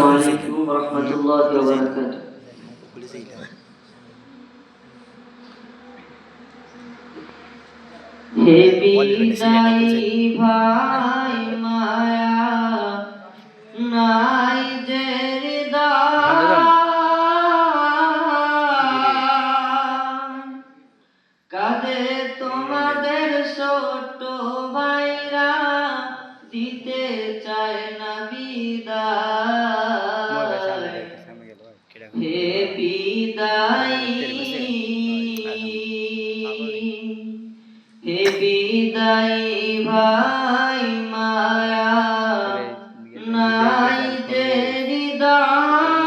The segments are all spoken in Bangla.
আসসালামু আলাইকুম ওয়া রাহমাতুল্লাহি ওয়া বারাকাতুহু। হে বিদায়ী ভাই মায়া নাই যে হৃদয়, কাঁদে তোমাদের ছোট ভাইরা, দিতে চায় না বিদায়। হে বিদায়ী, হে বিদায়ী ভাই মায়া নাই যে হৃদয়,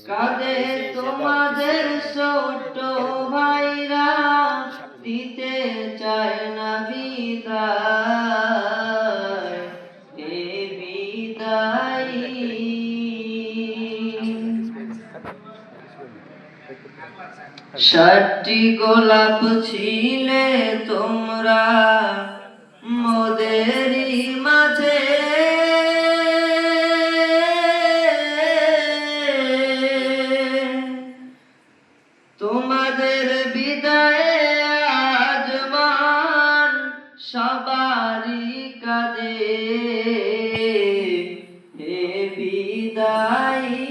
কাঁদে তোমাদের ছোট ভাইরা, দিতে চায় না বিদায়। হে বিদায়ী, সাতটি গোলাপ ছিলে তোমরা মোদেরই মাঝে, তোমাদের বিদায়ে আজ মান সবারই কাঁদে। হে বিদায়ী,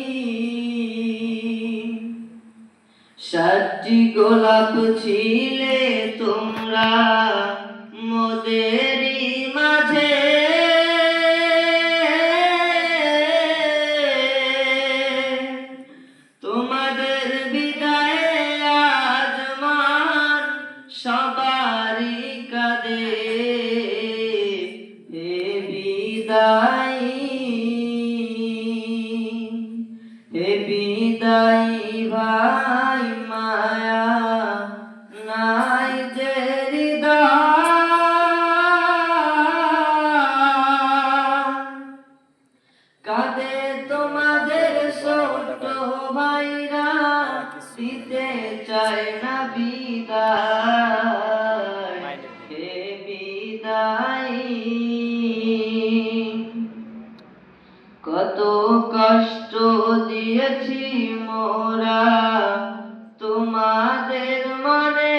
সাতটি গোলাপ ছিলে তোমরা মোদেরই মাঝে, তোমাদের বিদায়ে আজ মান সবারই কাঁদে। হে বিদায়ী, হে বিদায়ী ভাই মায়া নাই যে হৃদয়, কাঁদে তোমাদের ছোট ভাইরা, দিতে চায় না বিদায়। হে বিদায়ী, কত কষ্ট দিয়েছি মোরা তোমাদের মনে,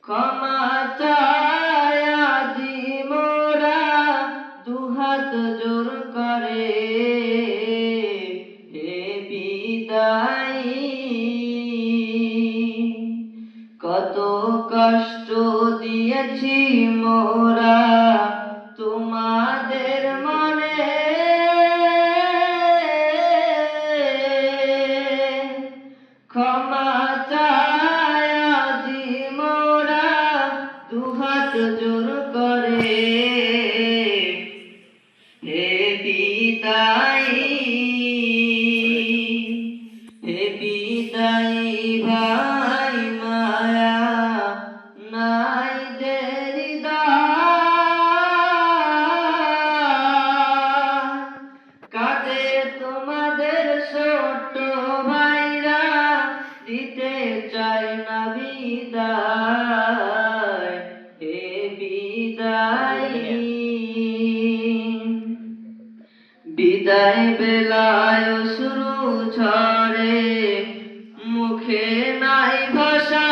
ক্ষমা চায়া দি মোরা দুহাত জোর করে। হে বিদায়ী, কত কষ্ট দিয়েছি মোরা তোমাদের মনে, ক্ষমা চায়া দি মোরা দুহাত জোর করে। হে বিদায়ী, হে বিদায়ী ভাই মায়া নাই যে হৃদয়, কাঁদে তোমাদের ছোট ভাইরা, দিতে চায় না বিদায়। হে বিদায়ী, বিদায় বেলায় অশ্রু ঝরে, মুখে নাই ভাষা,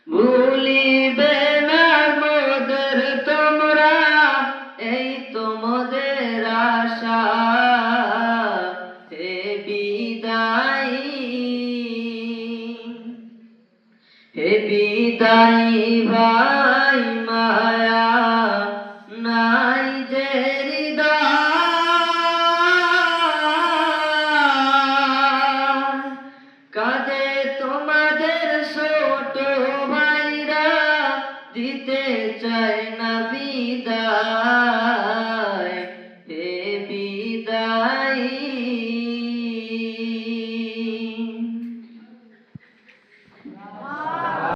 ভুলিবে না মোদের তোমরা, এই তোমাদের আশা। হে বিদায়ী, হে বিদায়ী ভাই মায়া নাই যে হৃদয়, কাঁদে তোমাদের ছোট ভাইরা, দিতে চায় না বিদায়।